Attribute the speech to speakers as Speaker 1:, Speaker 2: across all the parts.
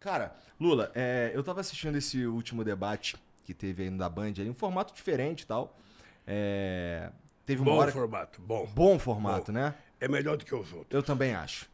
Speaker 1: Cara, Lula, eu tava assistindo esse último debate que teve aí no da Band, aí, um formato diferente e tal. Teve uma
Speaker 2: Bom
Speaker 1: hora...
Speaker 2: formato, bom.
Speaker 1: Bom formato,
Speaker 2: Bom.
Speaker 1: né?
Speaker 2: É melhor do que os outros.
Speaker 1: Eu também acho.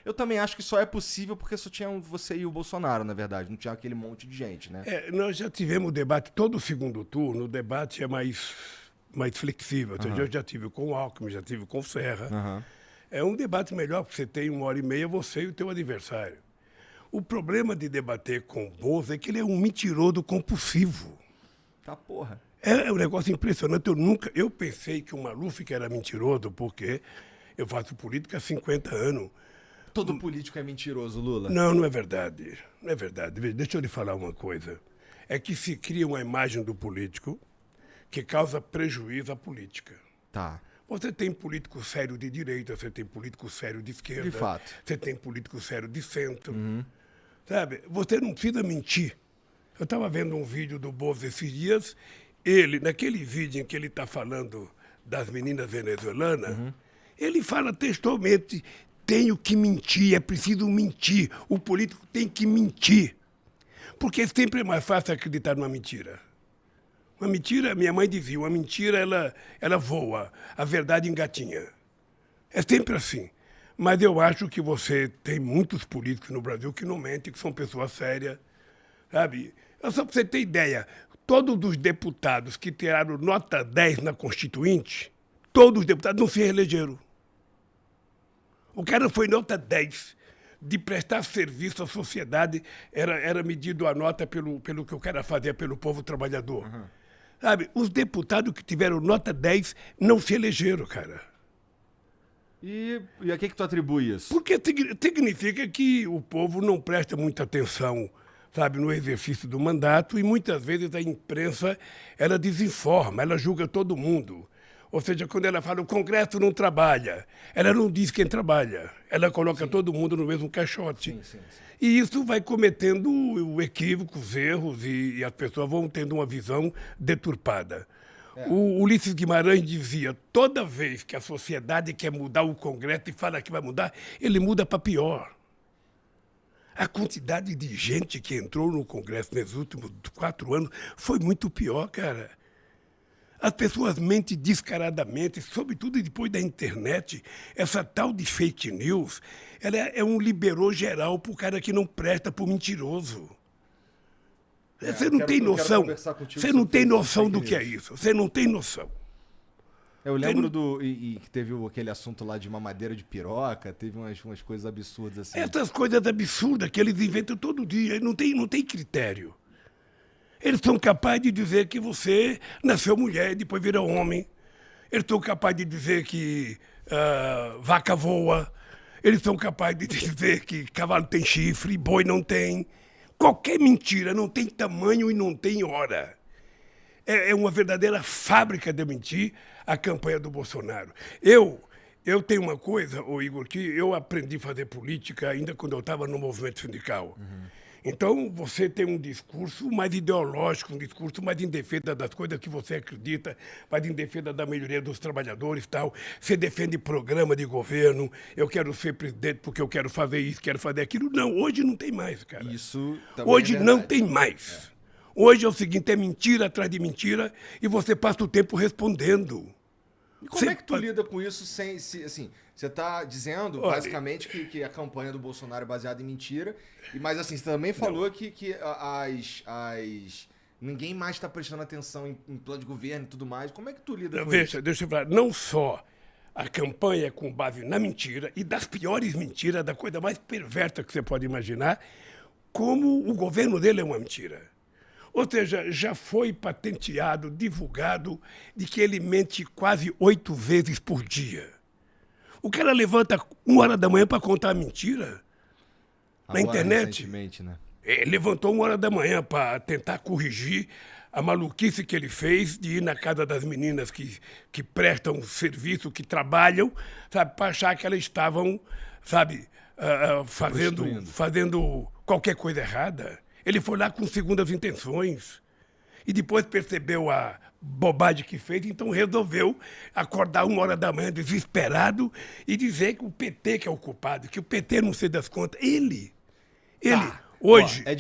Speaker 1: Eu também acho que só é possível porque só tinha você e o Bolsonaro, na verdade. Não tinha aquele monte de gente, né?
Speaker 2: Nós já tivemos debate todo o segundo turno, o debate é mais flexível. Ou seja, eu já tive com o Alckmin, já tive com o Serra.
Speaker 1: Aham.
Speaker 2: É um debate melhor, porque você tem 1h30, você e o teu adversário. O problema de debater com o Bozo é que ele é um mentiroso compulsivo.
Speaker 1: Tá porra.
Speaker 2: É um negócio impressionante. Eu pensei que o Maluf que era mentiroso, porque eu faço política há 50 anos.
Speaker 1: Todo político é mentiroso, Lula.
Speaker 2: Não, não é verdade. Não é verdade. Veja, deixa eu lhe falar uma coisa. É que se cria uma imagem do político que causa prejuízo à política.
Speaker 1: Tá.
Speaker 2: Você tem político sério de direita, você tem político sério de esquerda.
Speaker 1: De fato.
Speaker 2: Você tem político sério de centro. Sabe? Você não precisa mentir. Eu estava vendo um vídeo do Bozo esses dias. Ele, naquele vídeo em que ele está falando das meninas venezuelanas, ele fala textualmente: tenho que mentir, é preciso mentir. O político tem que mentir. Porque sempre é mais fácil acreditar numa mentira. Uma mentira, minha mãe dizia, uma mentira ela voa, a verdade engatinha. É sempre assim. Mas eu acho que você tem muitos políticos no Brasil que não mentem, que são pessoas sérias, sabe? Só para você ter ideia, todos os deputados que tiraram nota 10 na Constituinte, todos os deputados não se reelegeram. O cara foi nota 10. De prestar serviço à sociedade, era medido a nota pelo que o cara fazia pelo povo trabalhador. Sabe, os deputados que tiveram nota 10 não se elegeram, cara.
Speaker 1: E a que tu atribui isso?
Speaker 2: Porque significa que o povo não presta muita atenção, sabe, no exercício do mandato e muitas vezes a imprensa, ela desinforma, ela julga todo mundo. Ou seja, quando ela fala o Congresso não trabalha, ela não diz quem trabalha. Ela coloca todo mundo no mesmo caixote.
Speaker 1: Sim.
Speaker 2: E isso vai cometendo equívocos, erros, e as pessoas vão tendo uma visão deturpada. O Ulisses Guimarães dizia, toda vez que a sociedade quer mudar o Congresso e fala que vai mudar, ele muda para pior. A quantidade de gente que entrou no Congresso nesses últimos 4 anos foi muito pior, cara. As pessoas mentem descaradamente, sobretudo depois da internet. Essa tal de fake news, ela é um liberou geral para o cara que não presta, para o mentiroso. Você não tem noção. Você não tem noção do que é isso. Você não tem noção.
Speaker 1: Eu lembro que teve aquele assunto lá de mamadeira de piroca, teve umas coisas absurdas assim.
Speaker 2: Essas coisas absurdas que eles inventam todo dia, não tem critério. Eles são capazes de dizer que você nasceu mulher e depois vira homem. Eles são capazes de dizer que vaca voa. Eles são capazes de dizer que cavalo tem chifre, boi não tem. Qualquer mentira não tem tamanho e não tem hora. É uma verdadeira fábrica de mentir a campanha do Bolsonaro. Eu tenho uma coisa, Igor, que eu aprendi a fazer política ainda quando eu estava no movimento sindical. Então, você tem um discurso mais ideológico, um discurso mais em defesa das coisas que você acredita, mais em defesa da melhoria dos trabalhadores e tal. Você defende programa de governo, eu quero ser presidente porque eu quero fazer isso, quero fazer aquilo. Não, hoje não tem mais, cara.
Speaker 1: Isso também
Speaker 2: Hoje
Speaker 1: é
Speaker 2: não
Speaker 1: verdade.
Speaker 2: tem mais. Hoje é o seguinte, é mentira atrás de mentira e você passa o tempo respondendo.
Speaker 1: E como é que tu lida com isso sem, assim, você tá dizendo,
Speaker 2: Olha,
Speaker 1: basicamente, que a campanha do Bolsonaro é baseada em mentira, mas assim, você também falou que ninguém mais tá prestando atenção em plano de governo e tudo mais. Como é que tu lida com isso?
Speaker 2: Deixa eu falar, não só a campanha é com base na mentira e das piores mentiras, da coisa mais perversa que você pode imaginar, como o governo dele é uma mentira. Ou seja, já foi patenteado, divulgado, de que ele mente quase 8 vezes por dia. O cara levanta 1h da manhã para contar a mentira na
Speaker 1: Agora,
Speaker 2: internet.
Speaker 1: recentemente, né?
Speaker 2: Ele levantou 1h da manhã para tentar corrigir a maluquice que ele fez de ir na casa das meninas que prestam serviço, que trabalham, sabe, para achar que elas estavam, sabe, fazendo qualquer coisa errada. Ele foi lá com segundas intenções e depois percebeu a bobagem que fez, então resolveu acordar 1h da manhã desesperado e dizer que o PT que é o culpado, que o PT não sei das contas. Ele, Hoje...
Speaker 1: Ó, é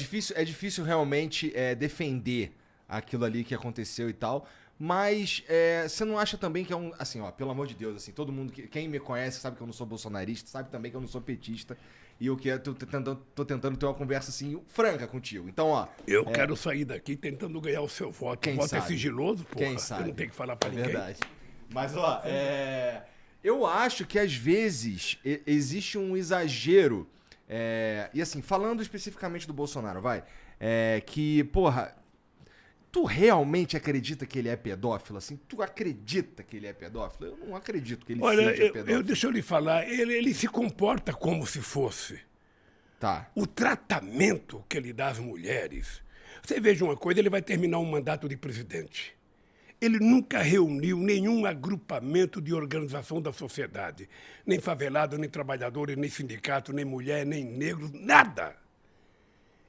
Speaker 1: difícil realmente defender aquilo ali que aconteceu e tal, mas você não acha também que é um... Assim, ó, pelo amor de Deus, assim, todo mundo... Quem me conhece sabe que eu não sou bolsonarista, sabe também que eu não sou petista, e eu tô tentando ter uma conversa, assim, franca contigo. Então, ó...
Speaker 2: Eu quero sair daqui tentando ganhar o seu voto. O voto é sigiloso, porra.
Speaker 1: Quem sabe?
Speaker 2: Eu não tenho que falar pra ninguém.
Speaker 1: Verdade. Mas, ó, eu acho que às vezes existe um exagero, e assim, falando especificamente do Bolsonaro, que, porra, tu realmente acredita que ele é pedófilo, assim? Tu acredita que ele é pedófilo? Eu não acredito que ele seja pedófilo.
Speaker 2: Deixa eu lhe falar, ele se comporta como se fosse.
Speaker 1: Tá.
Speaker 2: O tratamento que ele dá às mulheres. Você veja uma coisa, ele vai terminar um mandato de presidente. Ele nunca reuniu nenhum agrupamento de organização da sociedade. Nem favelado, nem trabalhadores, nem sindicato, nem mulher, nem negro, nada.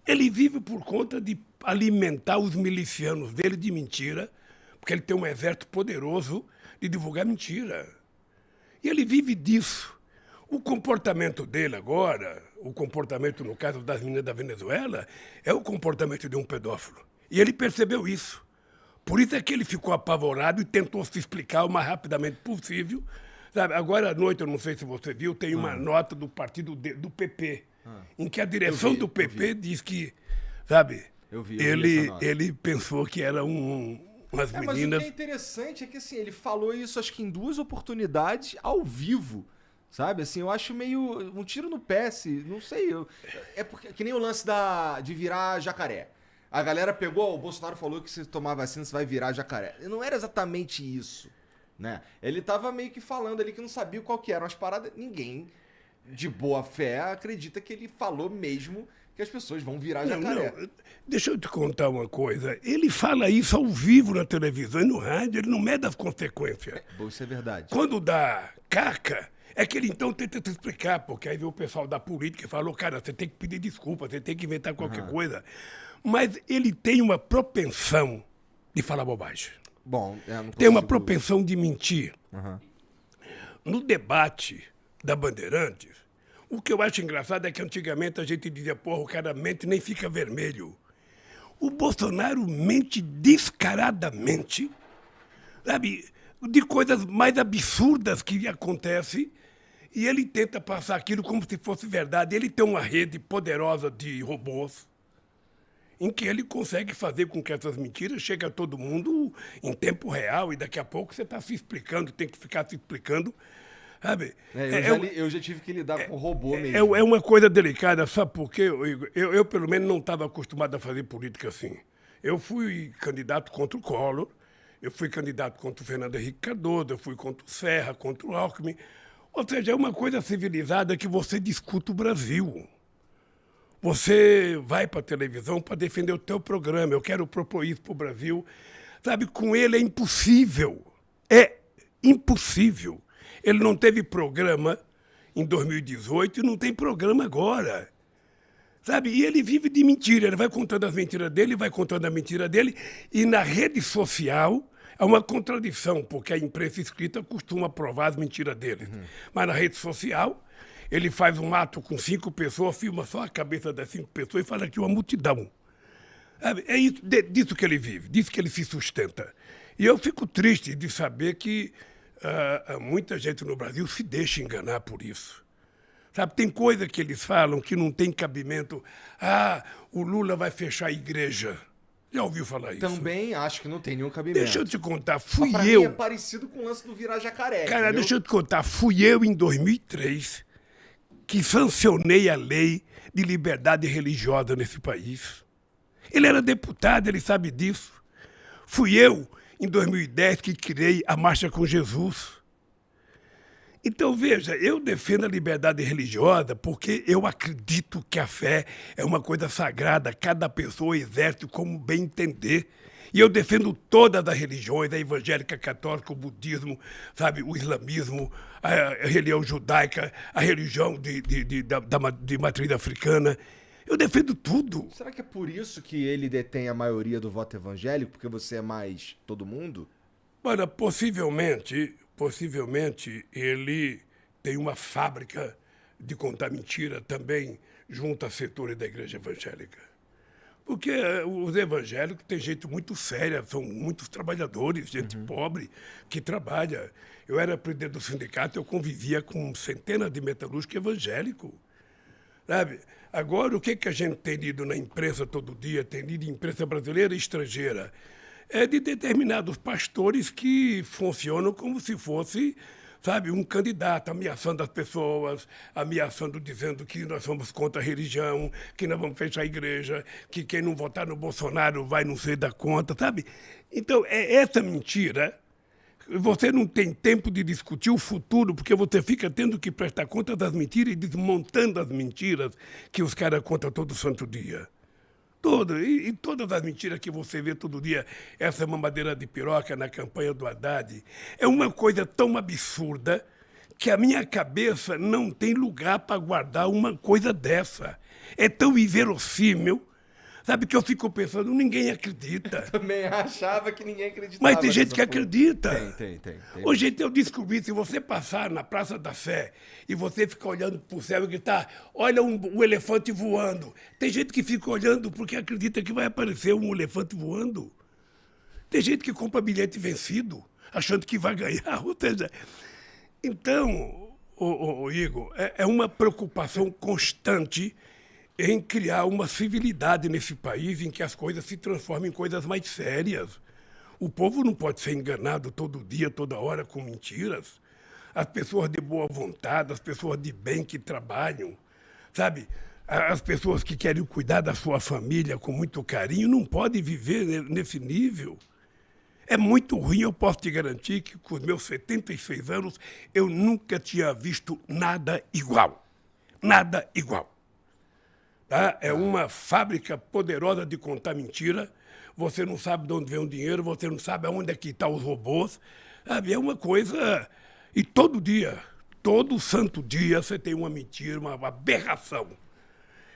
Speaker 2: Ele vive por conta de alimentar os milicianos dele de mentira, porque ele tem um exército poderoso de divulgar mentira. E ele vive disso. O comportamento dele agora, o comportamento, no caso das meninas da Venezuela, é o comportamento de um pedófilo. E ele percebeu isso. Por isso é que ele ficou apavorado e tentou se explicar o mais rapidamente possível. Sabe, agora à noite, eu não sei se você viu, tem uma nota do partido do PP, em que a direção do PP diz que, sabe, ele pensou que era umas meninas...
Speaker 1: Mas o que é interessante é que, assim, ele falou isso acho que em 2 oportunidades ao vivo. Sabe, assim, eu acho meio um tiro no pé, não sei. É porque, que nem o lance de virar jacaré. A galera pegou, o Bolsonaro falou que se tomar vacina você vai virar jacaré. Não era exatamente isso, né? Ele tava meio que falando ali que não sabia qual que eram as paradas. Ninguém de boa fé acredita que ele falou mesmo que as pessoas vão virar jacaré.
Speaker 2: Não, deixa eu te contar uma coisa. Ele fala isso ao vivo na televisão e no rádio, ele não mede as consequências.
Speaker 1: Isso é verdade.
Speaker 2: Quando dá caca... É que ele então tenta te explicar, porque aí vem o pessoal da política e falou, cara, você tem que pedir desculpa, você tem que inventar qualquer coisa. Mas ele tem uma propensão de falar bobagem.
Speaker 1: Bom, não consigo...
Speaker 2: Tem uma propensão de mentir. No debate da Bandeirantes, o que eu acho engraçado é que antigamente a gente dizia, porra, o cara mente nem fica vermelho. O Bolsonaro mente descaradamente, sabe, de coisas mais absurdas que acontecem. E ele tenta passar aquilo como se fosse verdade. Ele tem uma rede poderosa de robôs em que ele consegue fazer com que essas mentiras cheguem a todo mundo em tempo real e daqui a pouco você está se explicando, tem que ficar se explicando. Sabe?
Speaker 1: Eu já tive que lidar com robô mesmo.
Speaker 2: É uma coisa delicada, sabe por quê? Eu pelo menos, não estava acostumado a fazer política assim. Eu fui candidato contra o Collor, eu fui candidato contra o Fernando Henrique Cardoso, eu fui contra o Serra, contra o Alckmin. Ou seja, é uma coisa civilizada que você discute o Brasil. Você vai para a televisão para defender o teu programa. Eu quero propor isso para o Brasil. Sabe, com ele é impossível. É impossível. Ele não teve programa em 2018 e não tem programa agora. Sabe, e ele vive de mentira. Ele vai contando as mentiras dele, vai contando a mentira dele. E na rede social... É uma contradição, porque a imprensa escrita costuma provar as mentiras dele. Mas na rede social, ele faz um ato com 5 pessoas, filma só a cabeça das 5 pessoas e fala que é uma multidão. É isso, disso que ele vive, disso que ele se sustenta. E eu fico triste de saber que muita gente no Brasil se deixa enganar por isso. Sabe, tem coisa que eles falam que não tem cabimento. Ah, o Lula vai fechar a igreja. Já ouviu falar isso?
Speaker 1: Também acho que não tem nenhum cabimento.
Speaker 2: Deixa eu te contar, fui
Speaker 1: pra
Speaker 2: eu...
Speaker 1: Mim é parecido com o lance do virar jacaré.
Speaker 2: Cara,
Speaker 1: entendeu?
Speaker 2: deixa eu te contar, fui eu em 2003 que sancionei a lei de liberdade religiosa nesse país. Ele era deputado, ele sabe disso. Fui eu, em 2010, que criei a Marcha com Jesus. Então, veja, eu defendo a liberdade religiosa porque eu acredito que a fé é uma coisa sagrada, cada pessoa exerce como bem entender. E eu defendo todas as religiões, a evangélica, a católica, o budismo, sabe, o islamismo, a religião judaica, a religião de matriz africana. Eu defendo tudo.
Speaker 1: Será que é por isso que ele detém a maioria do voto evangélico? Porque você é mais todo mundo?
Speaker 2: Olha, possivelmente ele tem uma fábrica de contar mentira também junto a setores da igreja evangélica. Porque os evangélicos têm gente muito séria, são muitos trabalhadores, gente pobre que trabalha. Eu era presidente do sindicato, eu convivia com centenas de metalúrgicos evangélicos. Sabe? Agora, o que a gente tem lido na imprensa todo dia, tem lido imprensa brasileira e estrangeira, é de determinados pastores que funcionam como se fosse, sabe, um candidato ameaçando as pessoas, ameaçando, dizendo que nós somos contra a religião, que nós vamos fechar a igreja, que quem não votar no Bolsonaro vai não ser da conta, sabe? Então, é essa mentira. Você não tem tempo de discutir o futuro, porque você fica tendo que prestar conta das mentiras e desmontando as mentiras que os caras contam todo santo dia. E todas as mentiras que você vê todo dia, essa mamadeira de piroca na campanha do Haddad, é uma coisa tão absurda que a minha cabeça não tem lugar para guardar uma coisa dessa. É tão inverossímil, sabe, que eu fico pensando, ninguém acredita.
Speaker 1: Também achava que ninguém acreditava.
Speaker 2: Mas tem gente
Speaker 1: nessa
Speaker 2: que
Speaker 1: porra.
Speaker 2: acredita.
Speaker 1: Tem.
Speaker 2: Hoje eu descobri, se você passar na Praça da Sé e você ficar olhando para o céu e gritar, olha um elefante voando. Tem gente que fica olhando porque acredita que vai aparecer um elefante voando. Tem gente que compra bilhete vencido, achando que vai ganhar. Ou seja, então, Igor, é uma preocupação constante em criar uma civilidade nesse país em que as coisas se transformem em coisas mais sérias. O povo não pode ser enganado todo dia, toda hora, com mentiras. As pessoas de boa vontade, as pessoas de bem que trabalham, sabe? As pessoas que querem cuidar da sua família com muito carinho não podem viver nesse nível. É muito ruim, eu posso te garantir que com os meus 76 anos eu nunca tinha visto nada igual. Nada igual. Tá? É uma fábrica poderosa de contar mentira. Você não sabe de onde vem o dinheiro, você não sabe aonde é que estão os robôs. Sabe? É uma coisa... E todo dia, todo santo dia, você tem uma mentira, uma aberração.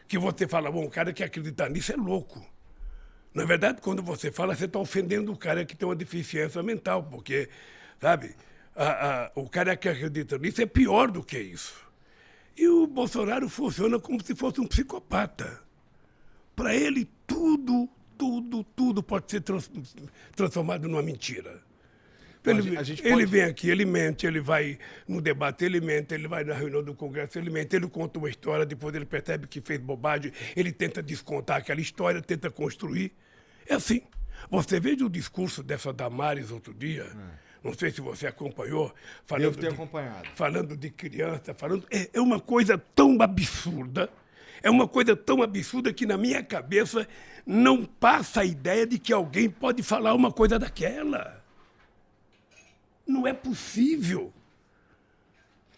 Speaker 2: Que você fala, bom, o cara que acredita nisso é louco. Na verdade, quando você fala, você está ofendendo o cara que tem uma deficiência mental, porque, sabe, o cara que acredita nisso é pior do que isso. E o Bolsonaro funciona como se fosse um psicopata. Para ele, tudo pode ser transformado numa mentira. Ele vem aqui, ele mente, ele vai no debate, ele mente, ele vai na reunião do Congresso, ele mente, ele conta uma história, depois ele percebe que fez bobagem, ele tenta descontar aquela história, tenta construir. É assim. Você veja o discurso dessa Damares outro dia, não sei se você acompanhou, falando de criança, é uma coisa tão absurda, que na minha cabeça não passa a ideia de que alguém pode falar uma coisa daquela. Não é possível.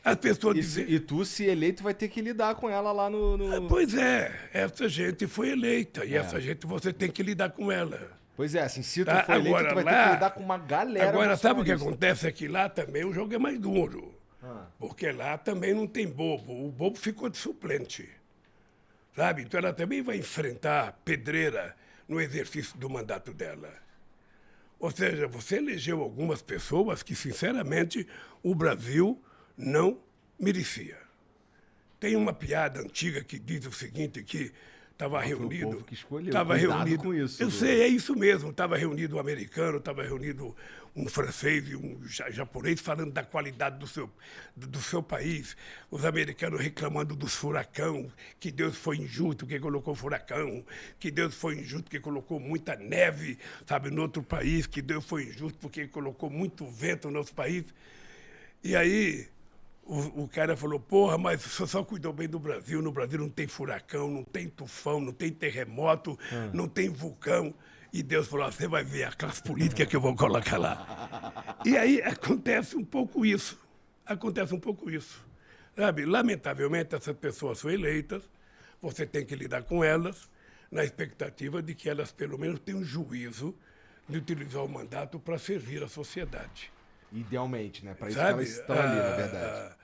Speaker 2: As pessoas dizem...
Speaker 1: E tu, se eleito, vai ter que lidar com ela lá no...
Speaker 2: Pois é, essa gente foi eleita e essa gente você tem que lidar com ela.
Speaker 1: Pois é, assim, se tu for eleito, tu vai ter que lidar com uma galera...
Speaker 2: Agora, sabe o que acontece? É que lá também o jogo é mais duro. Porque lá também não tem bobo. O bobo ficou de suplente. Sabe? Então ela também vai enfrentar pedreira no exercício do mandato dela. Ou seja, você elegeu algumas pessoas que, sinceramente, o Brasil não merecia. Tem uma piada antiga que diz o seguinte, que estava reunido...
Speaker 1: O povo que escolheu.
Speaker 2: Estava reunido
Speaker 1: com isso.
Speaker 2: Eu sei, é isso mesmo. Estava reunido um americano, estava reunido um francês e um japonês falando da qualidade do seu país. Os americanos reclamando dos furacão, que Deus foi injusto que colocou furacão, que Deus foi injusto porque colocou muita neve, sabe, no outro país, que Deus foi injusto porque colocou muito vento no nosso país. E aí... O cara falou, porra, mas você só cuidou bem do Brasil. No Brasil não tem furacão, não tem tufão, não tem terremoto, não tem vulcão. E Deus falou, você vai ver a classe política que eu vou colocar lá. E aí acontece um pouco isso. Sabe? Lamentavelmente, essas pessoas são eleitas, você tem que lidar com elas, na expectativa de que elas, pelo menos, tenham juízo de utilizar o mandato para servir a sociedade.
Speaker 1: Idealmente, né? Para isso que elas estão ali, na verdade.